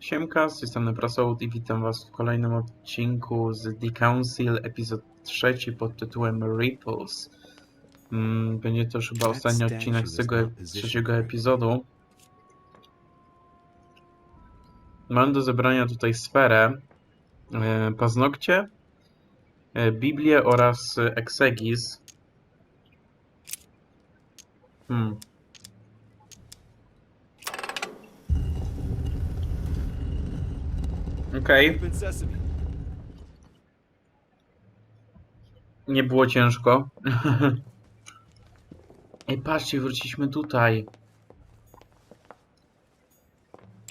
Siemka, z tej strony Prasołud i witam was w kolejnym odcinku z The Council, epizod 3 pod tytułem Ripples. Będzie to już chyba ostatni odcinek z tego trzeciego epizodu. Mam do zebrania tutaj sferę, paznokcie, Biblię oraz egzegis. Okej. Nie było ciężko. Ej, patrzcie, wróciliśmy tutaj.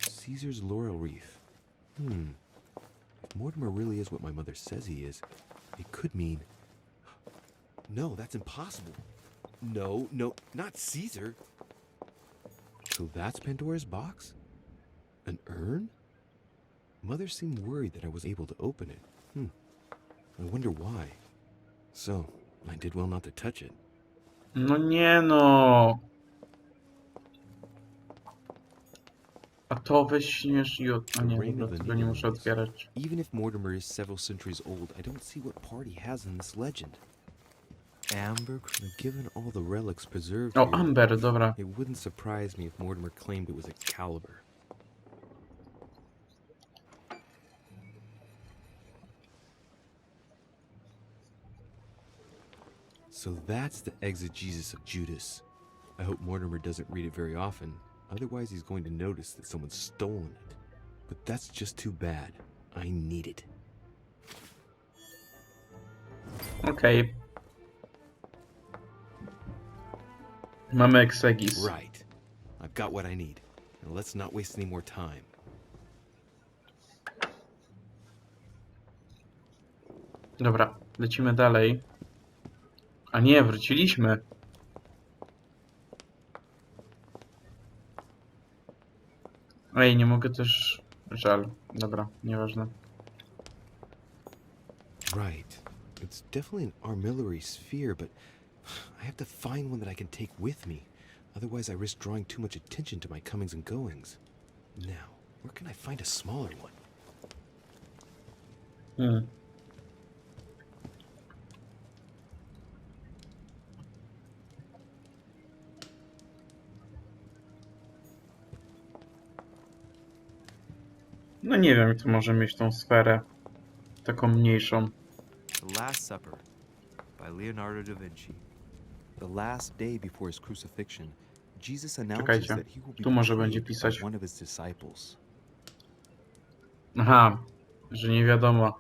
Caesar's laurel wreath. If Mortimer really is what my mother says he is, it could mean... No, that's impossible. No, not Caesar. So that's Pandora's box? An urn? Mother seemed worried that I was able to open it. I wonder why. So, I did well not to touch it. No nie no. A to weźmiesz i a nie, dobra, tego nie muszę otwierać. Even if Mortimer is several centuries old, I don't see what part he has in this legend. Amber, given all the relics preserved O, here, Amber, dobra. it wouldn't surprise me if Mortimer claimed it was Excalibur. So that's the exegesis of Judas. I hope Mortimer doesn't read it very often, otherwise he's going to notice that someone's stolen it. But that's just too bad. I need it. Okej. Mamy egzegis. Right. I've got what I need. Now let's not waste any more time. Dobra, lecimy dalej. A nie, wróciliśmy. Ej, nie mogę też... Żal. Dobra, nieważne. Right. It's definitely an armillary sphere, but I have to find one that I can take with me. Otherwise I risk drawing too much attention to my comings and goings. Now, where can I find a smaller one? No nie wiem, kto może mieć tą sferę. Taką mniejszą. The Last Supper by Leonardo da Vinci. The last day before his crucifixion, Jesus announces that he will be Tu może będzie betrayed pisać. by one of his disciples. Aha, że nie wiadomo.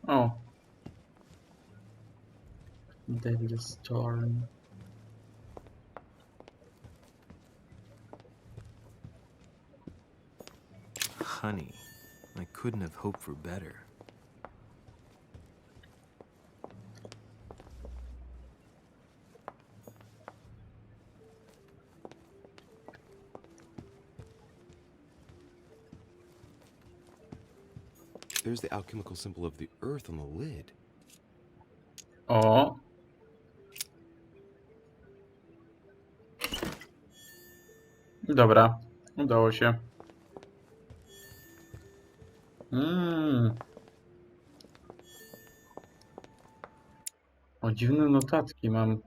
O. Devil's Storm. Honey, I couldn't have hoped for better. There's the alchemical symbol of the earth on the lid. O. Dobra, udało się. O, dziwne notatki mam.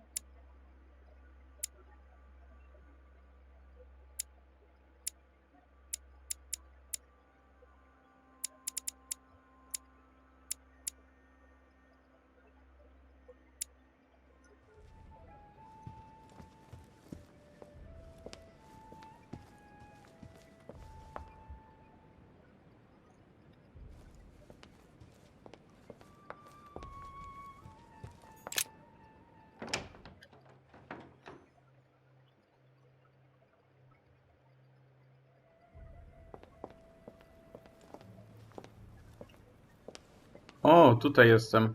O, tutaj jestem.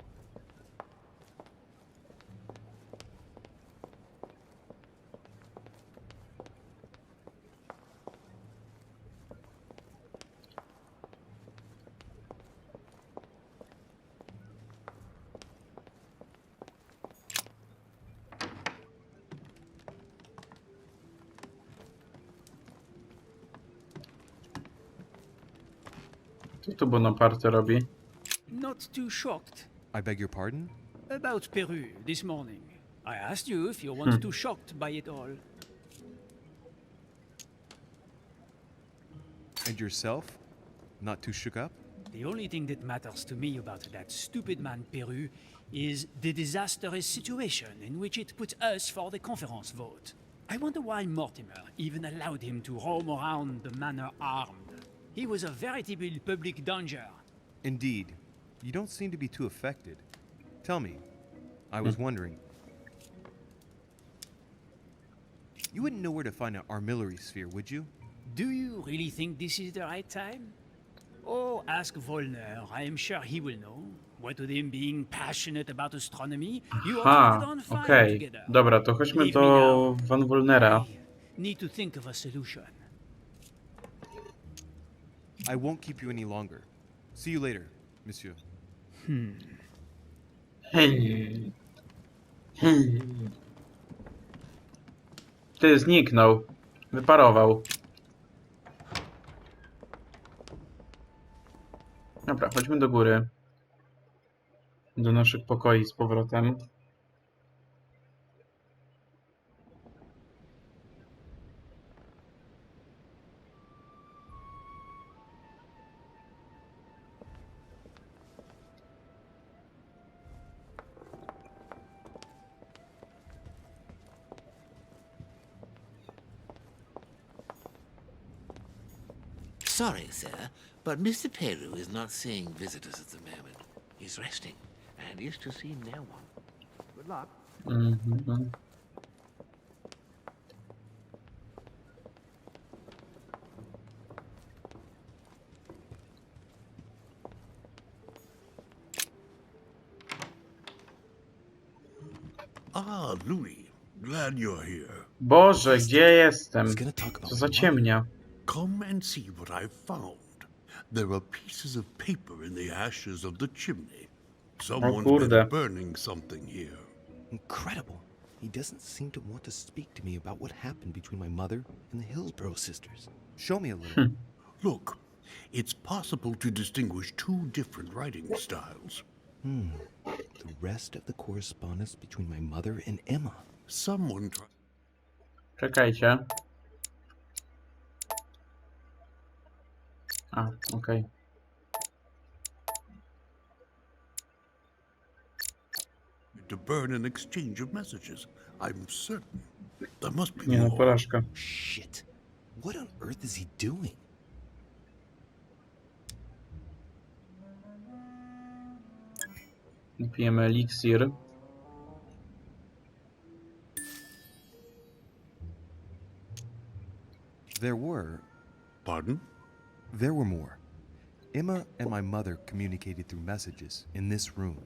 Co tu Bonaparte robi? Not too shocked I beg your pardon? about Peru this morning. I asked you if you weren't too shocked by it all. And yourself? Not too shook up? The only thing that matters to me about that stupid man Peru is the disastrous situation in which it puts us for the conference vote. I wonder why Mortimer even allowed him to roam around the manor armed. He was a veritable public danger. Indeed. You don't seem to be too affected. Tell me, I was wondering. You wouldn't know where to find an armillary sphere, would you? Do you really think this is the right time? Oh, ask Volner. I am sure he will know. What with him being passionate about astronomy, you ought to get on fire Okej. together. Dobra, to chodźmy Leave me do now. Van Wolnera. I need to think of a solution. I won't keep you any longer. See you later, monsieur. Hej. Ty, zniknął. Wyparował. Dobra, chodźmy do góry. Do naszych pokoi z powrotem. Sorry, sir, but Mr. Peru is not seeing visitors at the moment. He's resting and is to see no one. Good luck. Mhm. Ah, Louis, glad you're here. Boże, gdzie jestem? He's gonna talk about Co za my mother. ciemnia. Come and see what I've found. There are pieces of paper in the ashes of the chimney. Someone's kurde. been burning something here. Incredible. He doesn't seem to want to speak to me about what happened between my mother and the Hillsborough sisters. Show me a little. Look, it's possible to distinguish two different writing styles. The rest of the correspondence between my mother and Emma. Someone tried. Czekajcie. A, okej. To burn an exchange of messages. I'm certain. There must be Nie no, more. porażka. Shit. What on earth is he doing? Pijemy eliksir. There were Pardon? There were more. Emma and my mother communicated through messages in this room.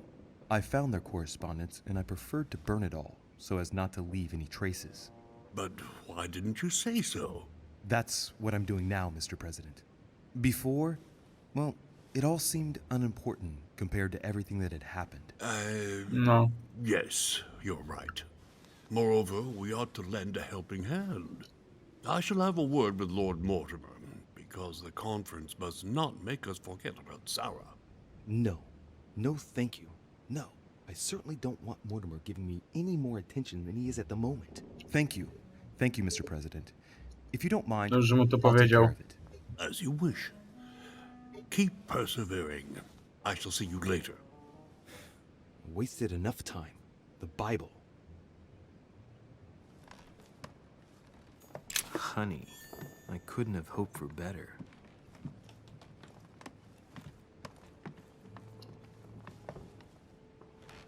I found their correspondence and I preferred to burn it all so as not to leave any traces. But why didn't you say so? That's what I'm doing now, Mr. President. Before, well, it all seemed unimportant compared to everything that had happened. No. Yes, you're right. Moreover, we ought to lend a helping hand. I shall have a word with Lord Mortimer, because the conference must not make us forget about Sarah. No. No, thank you. No. I certainly don't want Mortimer giving me any more attention than he is at the moment. Thank you. Thank you, Mr. President. If you don't mind, Dobrze mu to I'll take care powiedział. of it. As you wish. Keep persevering. I shall see you later. Wasted enough time. The Bible. Honey, I couldn't have hoped for better.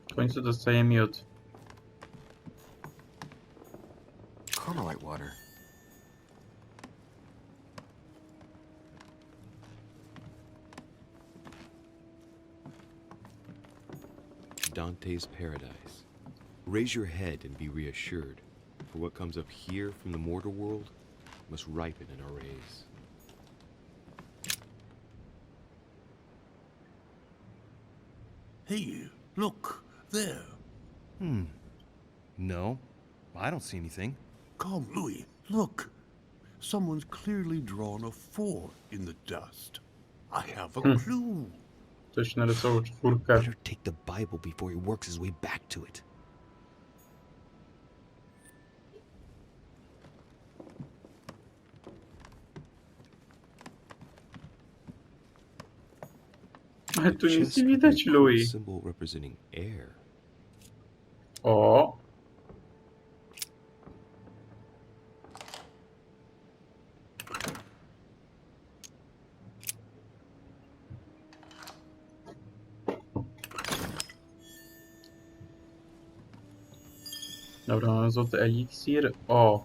W końcu dostaję miód. Carmelite water. Dante's Paradise. Raise your head and be reassured, for what comes up here from the mortal world must ripen in our rays. Hey, look, there. No, I don't see anything. Come, Louis, look. Someone's clearly drawn a 4 in the dust. I have a clue. Ktoś narysował czwórkę. Better take the Bible before he works his way back to it. Ale tu nic Chest nie with widać, a Louis. symbol representing air. O! Dobra, mamy złoty eliksir. O!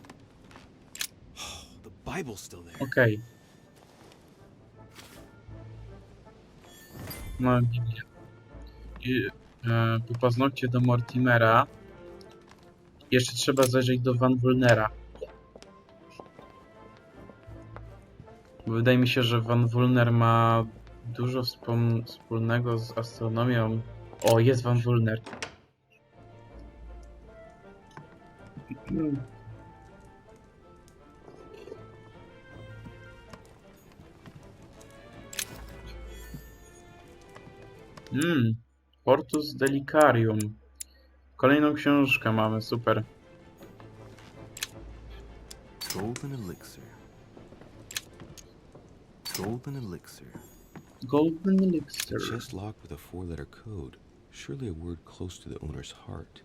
The Bible's still there. Okej. Mamy Biblię. I po paznokcie do Mortimera. Jeszcze trzeba zajrzeć do Van Vulnera. Wydaje mi się, że Van Vulner ma dużo wspólnego z astronomią. O, jest Van Vulner. Portus Delicarium. Kolejną książkę mamy, super. Golden elixir. Golden elixir. Golden Elixir. A chest locked with a 4-letter code. Surely a word close to the owner's heart.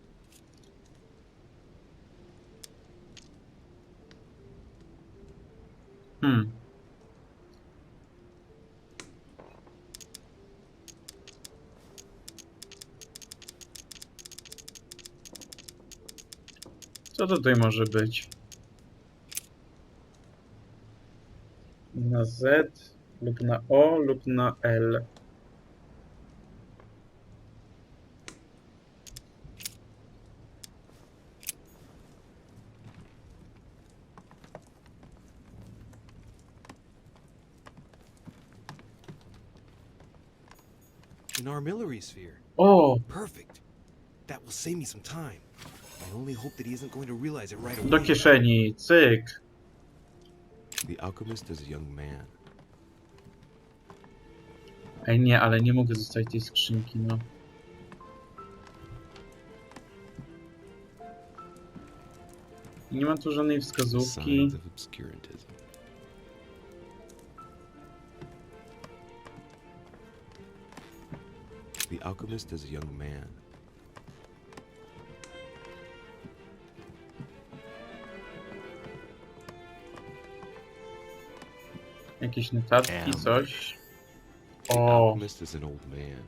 Co to tutaj może być? Na Z lub na O lub na L. An armillary sphere. O! Perfect. That will save me some time. I only hope that he isn't going to realize it right away. Do kieszeni, cyk. The alchemist is a young man. Ej nie, ale nie mogę zostawić tej skrzynki, no. Nie ma tu żadnej wskazówki. Signs of obscurantism. The alchemist is a young man. Jakieś notatki, coś. The O! alchemist is an old man.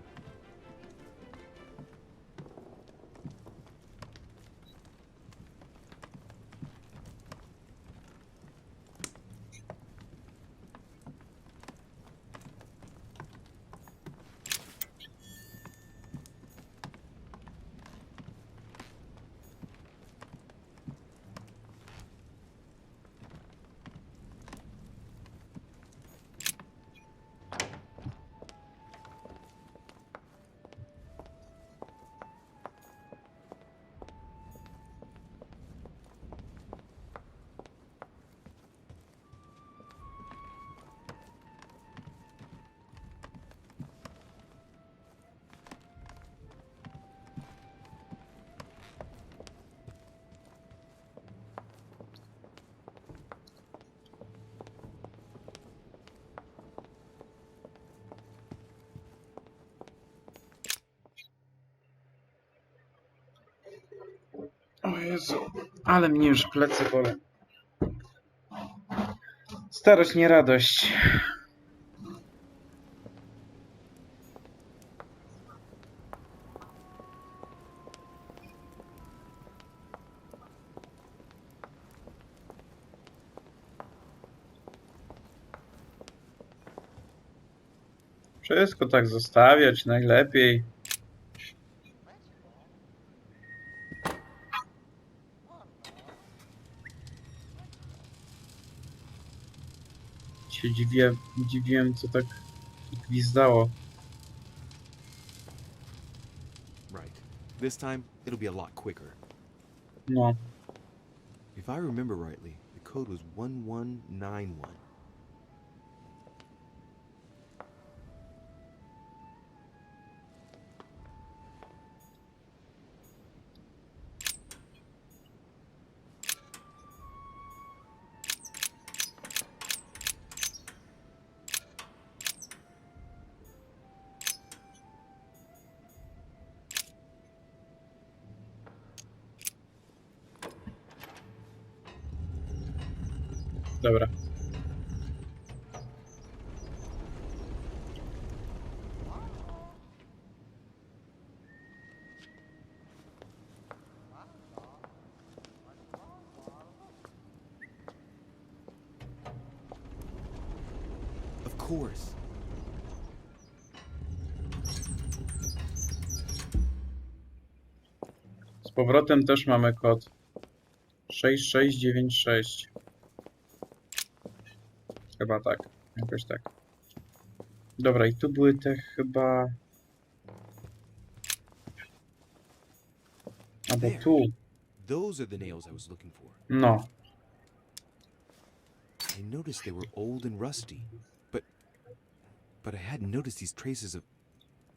O Jezu, ale mnie już plecy bolą. Starość, nie radość. Wszystko tak zostawiać najlepiej. Się dziwiłem, co tak gwizdało. Right. This time, it'll be a lot quicker. No. If I remember rightly, the code was 1191. Dobra. Of course. Z powrotem też mamy kod 6696. Chyba tak. Jakoś tak. Dobra, i tu były te chyba... Albo tu. Those are the nails I was looking for. No. I noticed they were old and rusty, but I hadn't noticed these traces of...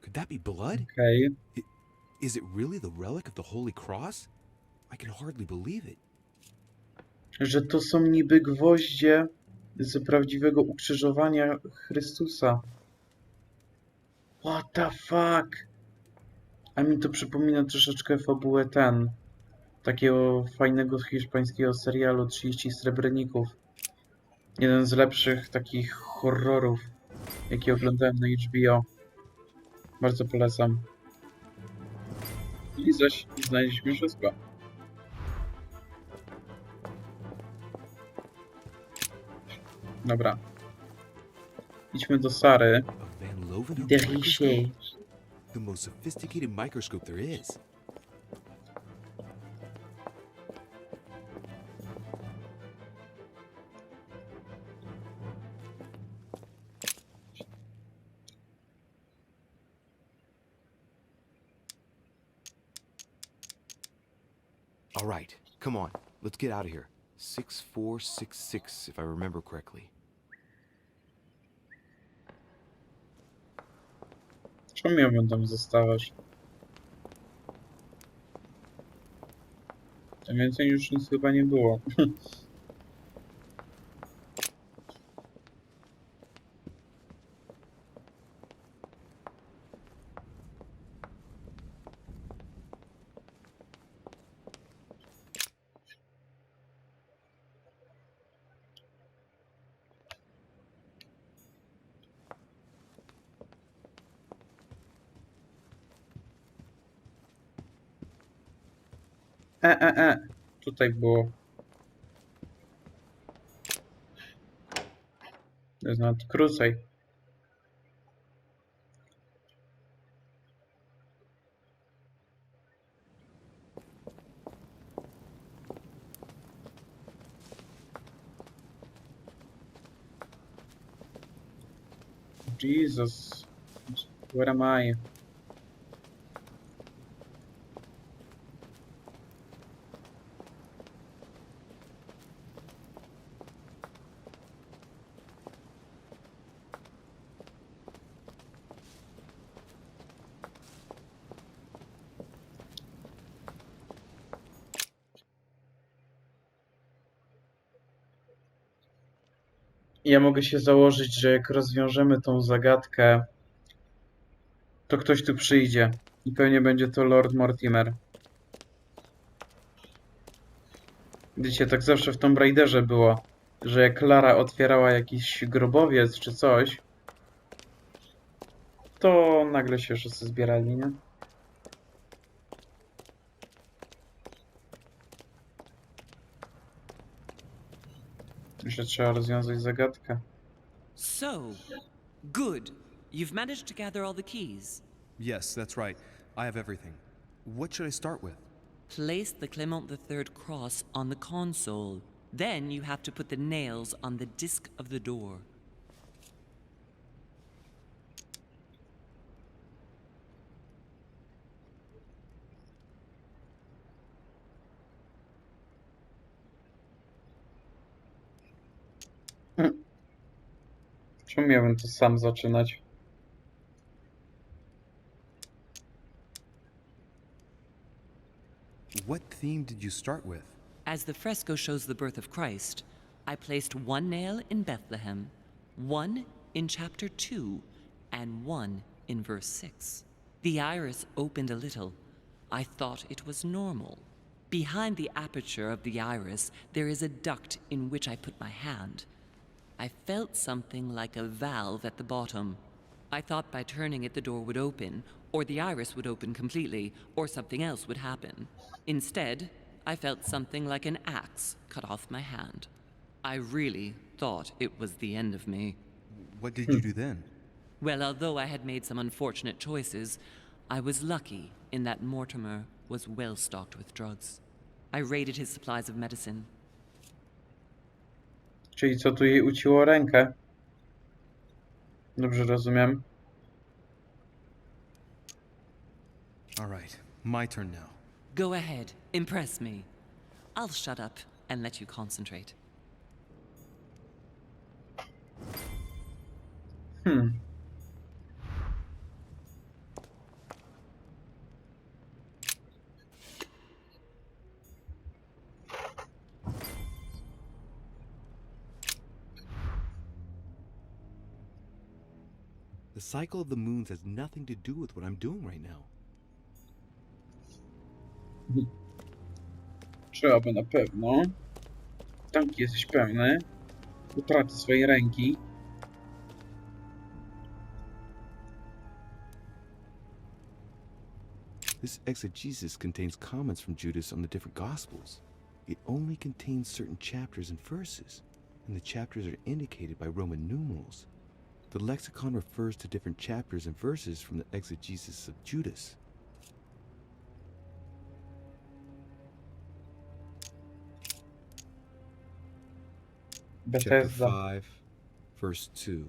Could that be blood? Okej. Is it really the relic of the Holy Cross? I can hardly believe it. Że to są niby gwoździe z prawdziwego ukrzyżowania Chrystusa. What the fuck? A mi to przypomina troszeczkę fabułę takiego fajnego hiszpańskiego serialu 30 Srebreników. Jeden z lepszych takich horrorów, jakie oglądałem na HBO. Bardzo polecam. I zaś znaleźliśmy wszystko. Dobra. Idźmy do Sary. A Van Leeuwenhoek De microscope? Richet. The most sophisticated microscope there is. All right, come on. Let's get out of here. 6466, if I remember correctly. Czemu miałbym tam zostawać? Tam więcej już nic chyba nie było. Tutaj było. To jest nawet krócej. Jesus. Where am I? Ja mogę się założyć, że jak rozwiążemy tą zagadkę, to ktoś tu przyjdzie. I pewnie będzie to Lord Mortimer. Wiecie, tak zawsze w Tomb Raiderze było, że jak Lara otwierała jakiś grobowiec czy coś, to nagle się wszyscy zbierali, nie? Jeszcze trzeba rozwiązać zagadkę. So, good. You've managed to gather all the keys. Yes, that's right. I have everything. What should I start with? Place the Clement III cross on the console. Then you have to put the nails on the disc of the door. Czemu miałbym to sam zaczynać? What theme did you start with? As the fresco shows the birth of Christ, I placed one nail in Bethlehem, one in chapter 2, and one in verse 6. The iris opened a little. I thought it was normal. Behind the aperture of the iris, there is a duct in which I put my hand. I felt something like a valve at the bottom. I thought by turning it the door would open, or the iris would open completely, or something else would happen. Instead, I felt something like an axe cut off my hand. I really thought it was the end of me. What did you do then? Well, although I had made some unfortunate choices, I was lucky in that Mortimer was well stocked with drugs. I raided his supplies of medicine. Czyli co, tu jej uciło rękę? Dobrze rozumiem. All right, my turn now. Go ahead, impress me. I'll shut up and let you concentrate. The cycle of the moons has nothing to do with what I'm doing right now. Trzeba by na pewno. Tak, jesteś pewny utraty swojej ręki. This exegesis contains comments from Judas on the different Gospels. It only contains certain chapters and verses, and the chapters are indicated by Roman numerals. The lexicon refers to different chapters and verses from the exegesis of Judas. Chapter Bethesda. 5, verse 2.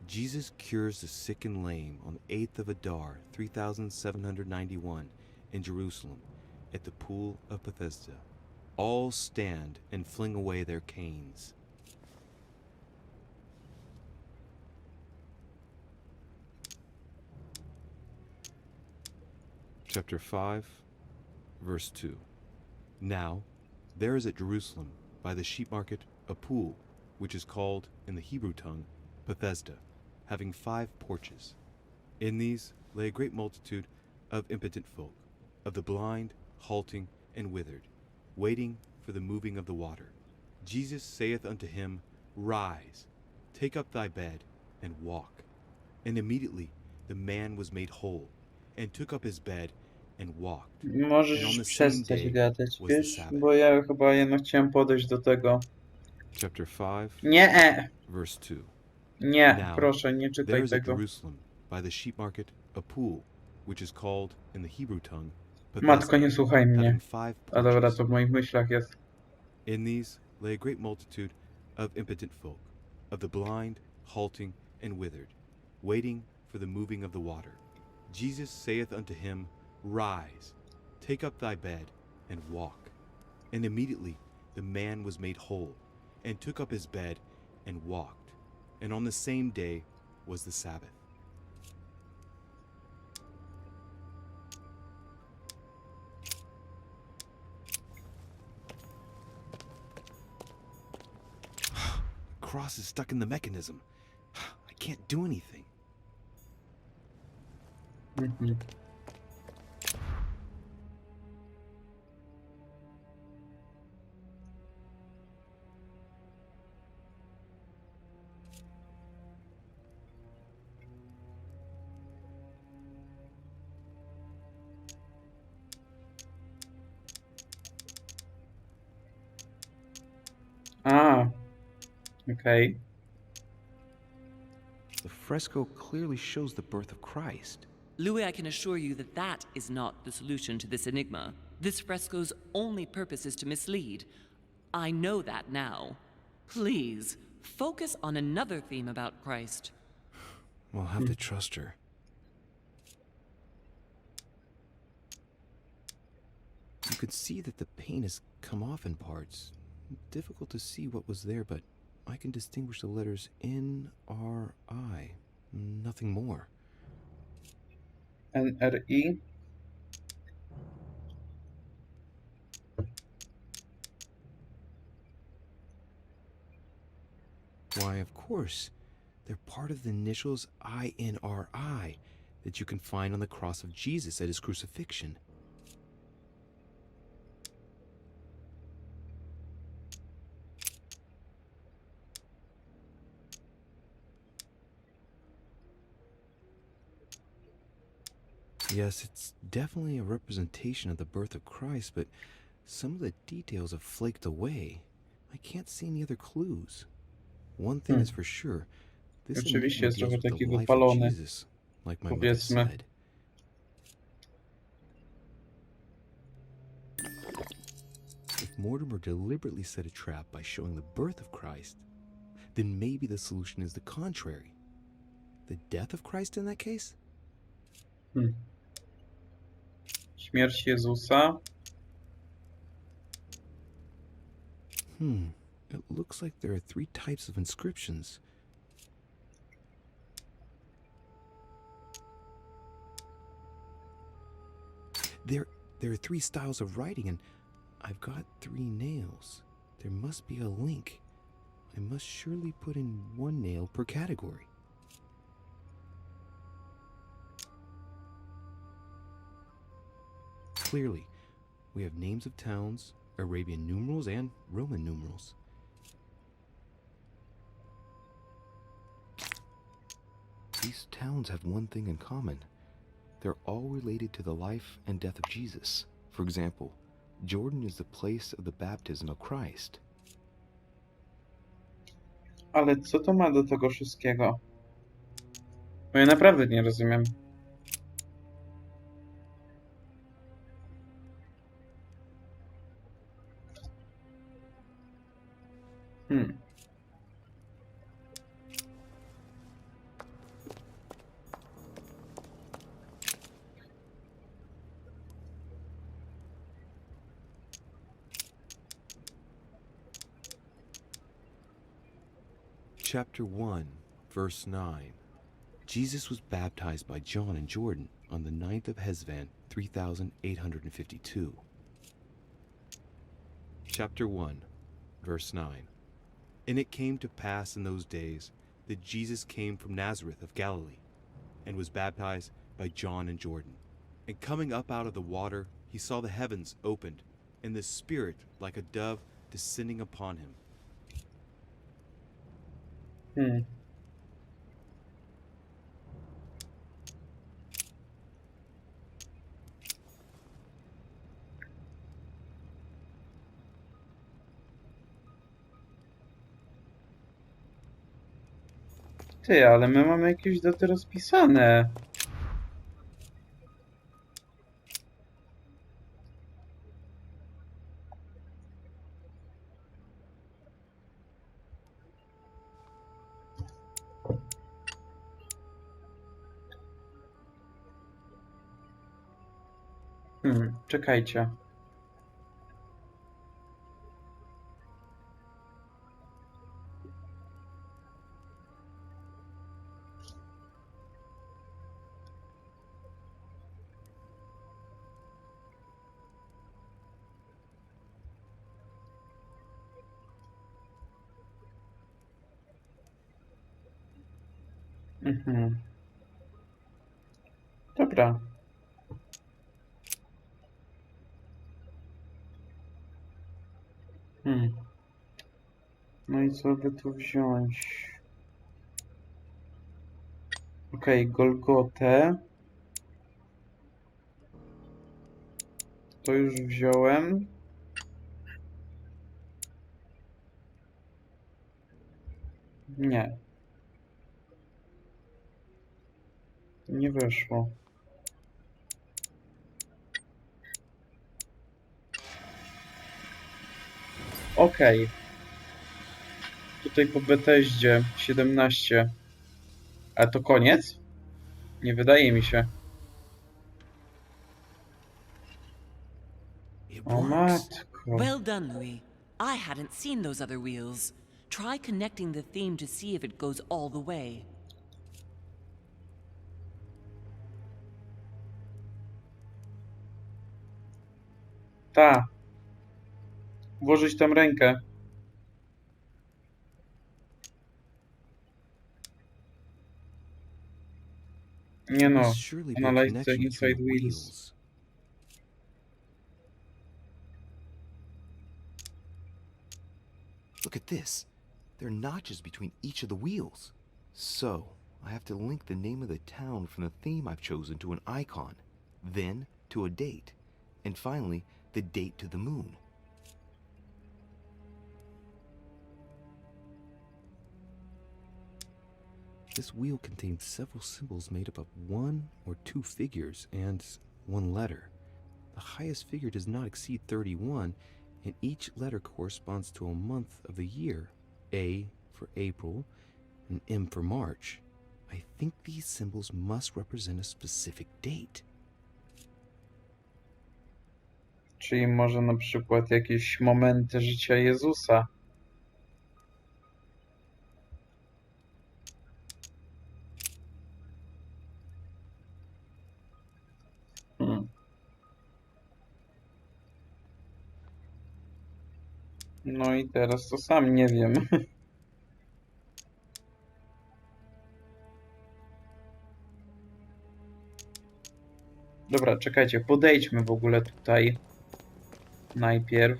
Jesus cures the sick and lame on the 8th of Adar, 3791, in Jerusalem, at the pool of Bethesda. All stand and fling away their canes. Chapter 5, verse 2. Now, there is at Jerusalem, by the sheep market, a pool, which is called, in the Hebrew tongue, Bethesda, having 5 porches. In these lay a great multitude of impotent folk, of the blind, halting, and withered, waiting for the moving of the water. Jesus saith unto him, Rise, take up thy bed, and walk. And immediately the man was made whole, and took up his bed, and walked. Możesz przestać gadać, wiesz? Bo ja chyba jednak chciałem podejść do tego. Chapter 5, Nie! verse 2. Nie, Now, proszę, nie there czytaj is at tego. Jerusalem, by the sheep market, a pool, which is called, in the Hebrew tongue, Matko, nie słuchaj mnie. having 5 A dobra, porches. to w moich myślach jest. In these lay a great multitude of impotent folk, of the blind, halting, and withered, waiting for the moving of the water. Jesus saith unto him, Rise, take up thy bed, and walk. And immediately the man was made whole, and took up his bed, and walked. And on the same day was the Sabbath. The cross is stuck in the mechanism. I can't do anything. Mhm. A, okej. The fresco clearly shows the birth of Christ. Louis, I can assure you that that is not the solution to this enigma. This fresco's only purpose is to mislead. I know that now. Please, focus on another theme about Christ. We'll have to trust her. You could see that the paint has come off in parts. Difficult to see what was there, but I can distinguish the letters N-R-I. Nothing more. NRI. Why, of course. They're part of the initials I-N-R-I that you can find on the cross of Jesus at his crucifixion. Yes, it's definitely a representation of the birth of Christ, but some of the details have flaked away. I can't see any other clues. One thing is for sure, this Rzeczywiście enigma jest deals trochę with the taki life of wypalony, Jesus, like my mother powiedzmy. said. If Mortimer deliberately set a trap by showing the birth of Christ, then maybe the solution is the contrary. The death of Christ in that case? Śmierć Jezusa. It looks like there are 3 types of inscriptions. There are 3 styles of writing, and I've got 3 nails. There must be a link. I must surely put in 1 nail per category. Clearly, we have names of towns, Arabian numerals, and Roman numerals. These towns have one thing in common. They're all related to the life and death of Jesus. For example, Jordan is the place of the baptism of Christ. Ale co to ma do tego wszystkiego? Bo ja naprawdę nie rozumiem. Chapter 1, verse 9. Jesus was baptized by John in Jordan on the 9th of Hesvan, 3852. Chapter 1, verse 9. And it came to pass in those days that Jesus came from Nazareth of Galilee, and was baptized by John in Jordan. And coming up out of the water, he saw the heavens opened, and the Spirit like a dove descending upon him. Ty, ale my mamy jakieś daty rozpisane. Czekajcie. Dobra. No i co by tu wziąć? Okej, Golgotę. To już wziąłem. Nie. Nie weszło. Okej. Tutaj po Bethesdzie 17. A to koniec? Nie wydaje mi się. O matko. Well done, Louis. I hadn't seen those other wheels. Try connecting the theme to see if it goes all the way. Ta. Włożyć tam rękę. Nie no. Analyze the inside wheels. Look at this. There are notches between each of the wheels. So, I have to link the name of the town from the theme I've chosen to an icon. then to a date, and finally the date to the moon. This wheel contains several symbols made up of 1 or 2 figures and 1 letter. The highest figure does not exceed 31, and each letter corresponds to a month of the year. A for April, and M for March. I think these symbols must represent a specific date. Czyli może na przykład jakieś momenty życia Jezusa. No i teraz to sam nie wiem. Dobra, czekajcie, podejdźmy w ogóle tutaj najpierw.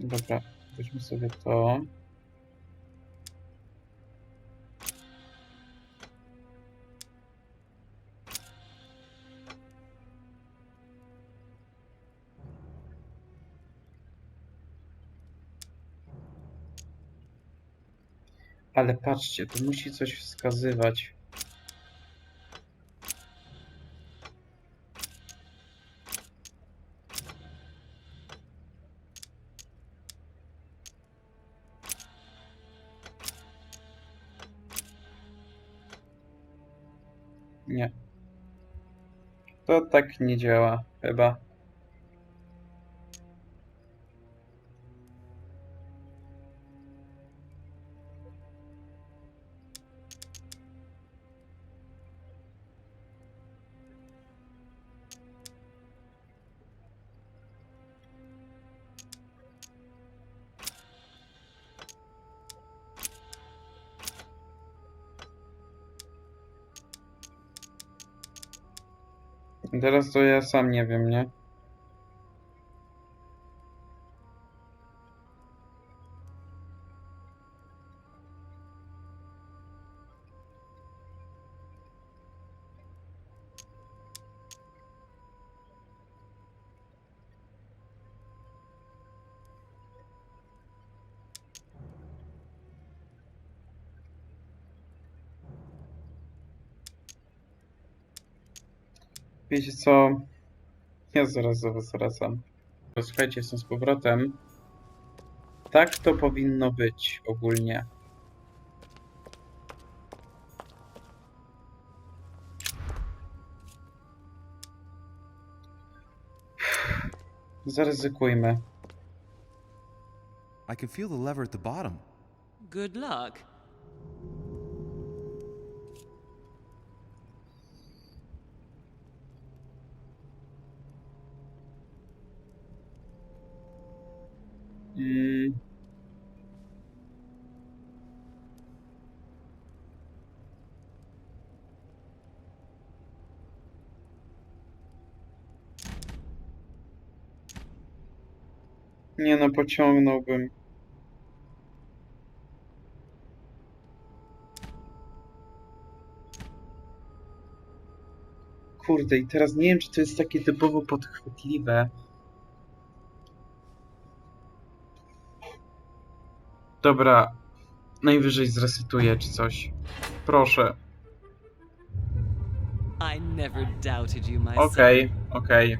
Dobra, weźmy sobie to. Ale patrzcie, tu musi coś wskazywać. Nie. To tak nie działa, chyba. Teraz to ja sam nie wiem, nie? Wiecie co? Ja zaraz do was wracam. Słuchajcie, jestem z powrotem. Tak to powinno być ogólnie. Zaryzykujmy. I can feel the lever at the bottom. Good luck. Nie no, pociągnąłbym. Kurde, i teraz nie wiem, czy to jest takie typowo podchwytliwe. Dobra, najwyżej zresetuję czy coś. Proszę. I never doubted you, my Okej, son. okej.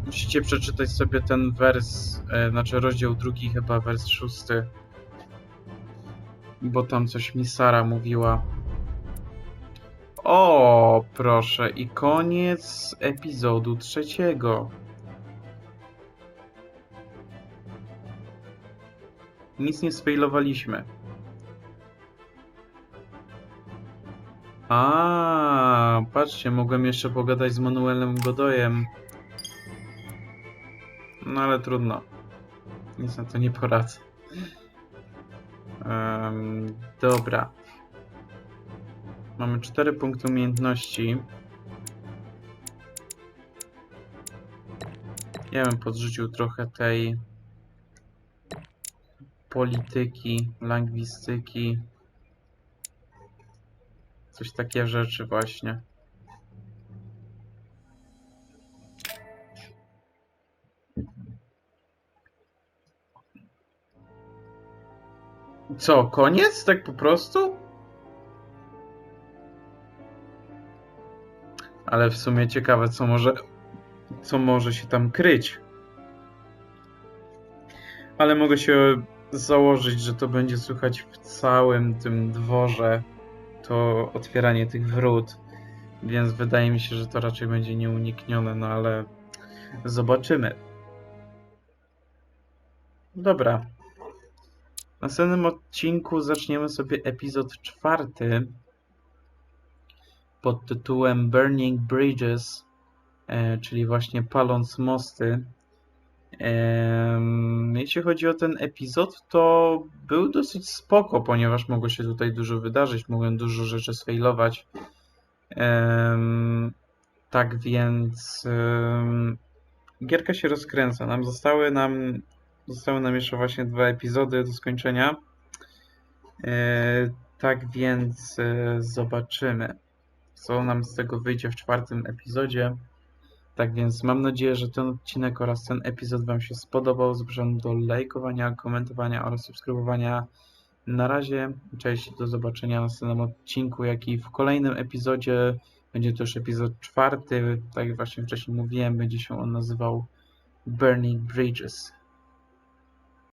Musicie przeczytać sobie ten wers, znaczy rozdział 2, chyba wers 6. Bo tam coś mi Sara mówiła. O, proszę, i koniec epizodu 3. Nic nie sfailowaliśmy. A, patrzcie, mogłem jeszcze pogadać z Manuelem Godoyem. No ale trudno. Nic na to nie poradzę. Dobra. Mamy 4 punkty umiejętności. Ja bym podrzucił trochę tej polityki, lingwistyki. Coś takie rzeczy właśnie. Co, koniec? Tak po prostu? Ale w sumie ciekawe, co może się tam kryć. Ale mogę się założyć, że to będzie słychać w całym tym dworze, to otwieranie tych wrót. Więc wydaje mi się, że to raczej będzie nieuniknione, no ale zobaczymy. Dobra. W następnym odcinku zaczniemy sobie epizod 4 pod tytułem Burning Bridges, czyli właśnie paląc mosty. Jeśli chodzi o ten epizod, to był dosyć spoko, ponieważ mogło się tutaj dużo wydarzyć, mogłem dużo rzeczy sfailować. Tak więc gierka się rozkręca. Zostały nam jeszcze właśnie 2 epizody do skończenia. Tak więc zobaczymy, co nam z tego wyjdzie w 4. epizodzie. Tak więc mam nadzieję, że ten odcinek oraz ten epizod Wam się spodobał. Zapraszam do lajkowania, komentowania oraz subskrybowania. Na razie, cześć, do zobaczenia w następnym odcinku, jak i w kolejnym epizodzie. Będzie to już epizod 4, tak jak właśnie wcześniej mówiłem, będzie się on nazywał Burning Bridges.